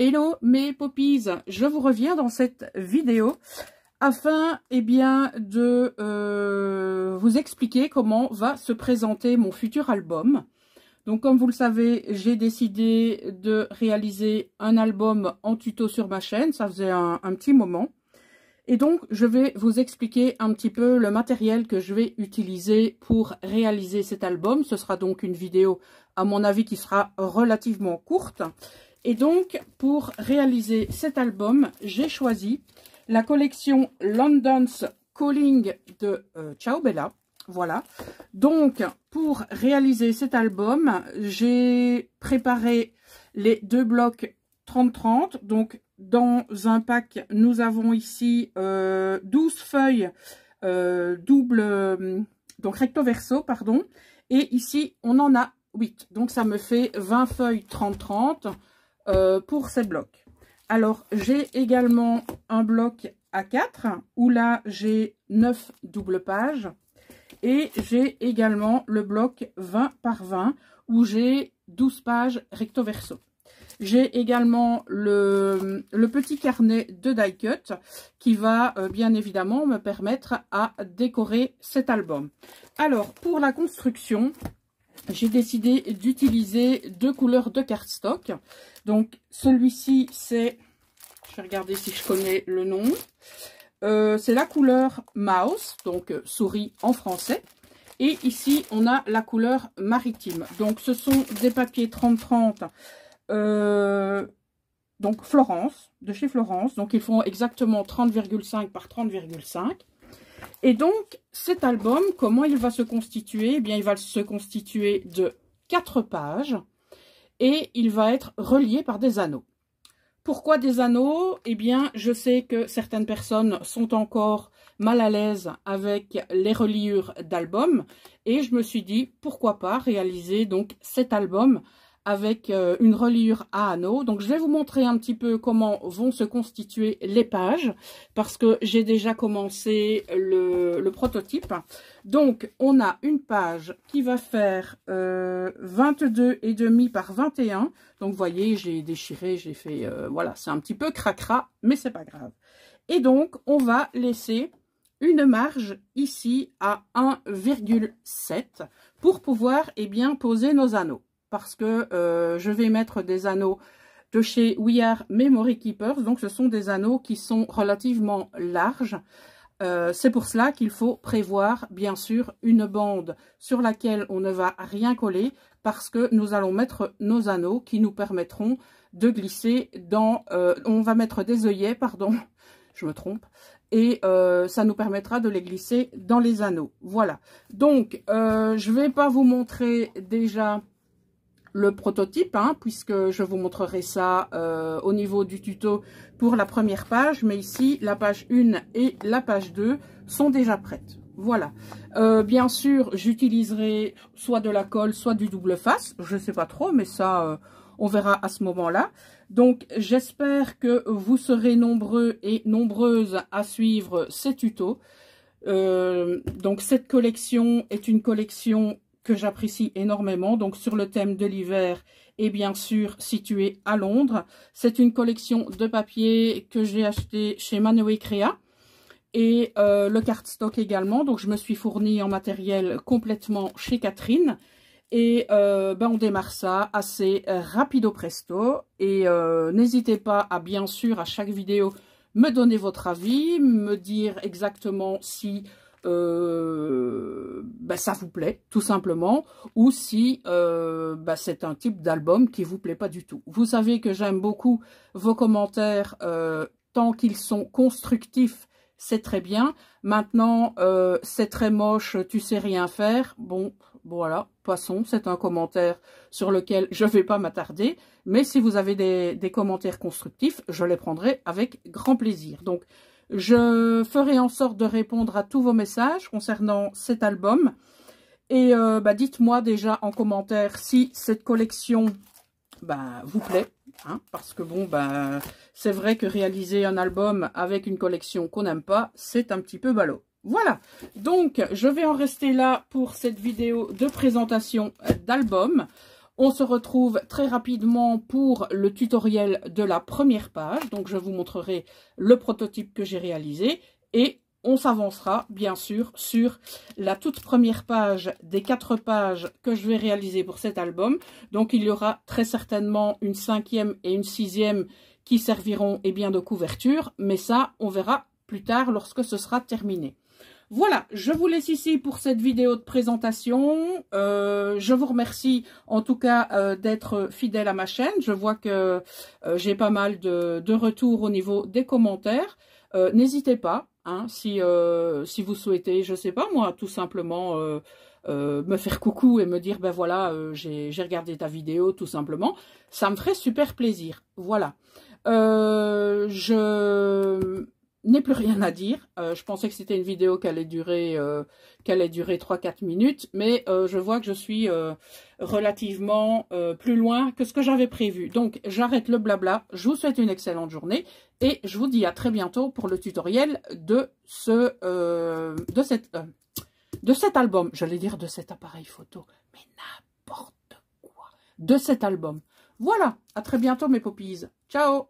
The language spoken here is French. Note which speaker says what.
Speaker 1: Hello mes poppies, je vous reviens dans cette vidéo afin de vous expliquer comment va se présenter mon futur album. Donc comme vous le savez, j'ai décidé de réaliser un album en tuto sur ma chaîne, ça faisait un petit moment. Et donc je vais vous expliquer un petit peu le matériel que je vais utiliser pour réaliser cet album. Ce sera donc une vidéo à mon avis qui sera relativement courte. Et donc, pour réaliser cet album, j'ai choisi la collection London's Calling de Ciao Bella. Voilà. Donc, pour réaliser cet album, j'ai préparé les deux blocs 30-30. Donc, dans un pack, nous avons ici 12 feuilles donc recto verso, pardon. Et ici, on en a 8. Donc, ça me fait 20 feuilles 30-30. Pour ces blocs. Alors, j'ai également un bloc A4 où là, j'ai 9 doubles pages. Et j'ai également le bloc 20 par 20 où j'ai 12 pages recto verso. J'ai également le petit carnet de die cut qui va bien évidemment me permettre à décorer cet album. Alors, pour la construction, j'ai décidé d'utiliser deux couleurs de cardstock. Donc, celui-ci, c'est... Je vais regarder si je connais le nom. C'est la couleur Mouse, donc souris en français. Et ici, on a la couleur maritime. Donc, ce sont des papiers 30-30. Donc, Florence, de chez Florence. Donc, ils font exactement 30,5 par 30,5. Et donc, cet album, comment il va se constituer? Eh bien, il va se constituer de 4 pages et il va être relié par des anneaux. Pourquoi des anneaux? Eh bien, je sais que certaines personnes sont encore mal à l'aise avec les reliures d'albums et je me suis dit, pourquoi pas réaliser donc cet album avec une reliure à anneaux. Donc, je vais vous montrer un petit peu comment vont se constituer les pages parce que j'ai déjà commencé le prototype. Donc, on a une page qui va faire 22,5 par 21. Donc, vous voyez, j'ai déchiré, j'ai fait... voilà, c'est un petit peu cracra, mais c'est pas grave. Et donc, on va laisser une marge ici à 1,7 pour pouvoir poser nos anneaux. Parce que je vais mettre des anneaux de chez We Are Memory Keepers. Donc, ce sont des anneaux qui sont relativement larges. C'est pour cela qu'il faut prévoir, bien sûr, une bande sur laquelle on ne va rien coller. Parce que nous allons mettre nos anneaux qui nous permettront de glisser dans... on va mettre des œillets, pardon, je me trompe. Et ça nous permettra de les glisser dans les anneaux. Voilà. Donc, je ne vais pas vous montrer déjà... le prototype, puisque je vous montrerai ça au niveau du tuto pour la première page. Mais ici, la page 1 et la page 2 sont déjà prêtes. Voilà. Bien sûr, j'utiliserai soit de la colle, soit du double face. Je ne sais pas trop, mais ça, on verra à ce moment-là. Donc, j'espère que vous serez nombreux et nombreuses à suivre ces tutos. Donc, cette collection est une collection que j'apprécie énormément, donc sur le thème de l'hiver et bien sûr situé à Londres. C'est une collection de papier que j'ai acheté chez Manoé Créa et le cardstock également. Donc je me suis fournie en matériel complètement chez Catherine et on démarre ça assez rapido presto et n'hésitez pas à bien sûr à chaque vidéo me donner votre avis, me dire exactement si ça vous plaît tout simplement ou si c'est un type d'album qui vous plaît pas du tout. Vous savez que j'aime beaucoup vos commentaires tant qu'ils sont constructifs, c'est très bien. Maintenant c'est très moche, tu sais rien faire, bon voilà, passons, c'est un commentaire sur lequel je vais pas m'attarder, mais si vous avez des commentaires constructifs, je les prendrai avec grand plaisir. Donc je ferai en sorte de répondre à tous vos messages concernant cet album. Et dites-moi déjà en commentaire si cette collection vous plaît. Parce que bon, c'est vrai que réaliser un album avec une collection qu'on n'aime pas, c'est un petit peu ballot. Voilà, donc je vais en rester là pour cette vidéo de présentation d'album. On se retrouve très rapidement pour le tutoriel de la première page. Donc, je vous montrerai le prototype que j'ai réalisé et on s'avancera bien sûr sur la toute première page des 4 pages que je vais réaliser pour cet album. Donc il y aura très certainement une 5e et une 6e qui serviront de couverture, mais ça on verra plus tard lorsque ce sera terminé. Voilà, je vous laisse ici pour cette vidéo de présentation. Je vous remercie en tout cas d'être fidèle à ma chaîne. Je vois que j'ai pas mal de retours au niveau des commentaires. N'hésitez pas, hein, si vous souhaitez, je sais pas moi, tout simplement me faire coucou et me dire, ben voilà, j'ai regardé ta vidéo, tout simplement. Ça me ferait super plaisir. Voilà. Je n'ai plus rien à dire. Je pensais que c'était une vidéo qui allait durer 3-4 minutes, mais je vois que je suis relativement plus loin que ce que j'avais prévu. Donc, j'arrête le blabla. Je vous souhaite une excellente journée et je vous dis à très bientôt pour le tutoriel de cet album. J'allais dire de cet appareil photo, mais n'importe quoi. De cet album. Voilà, à très bientôt mes poppies. Ciao!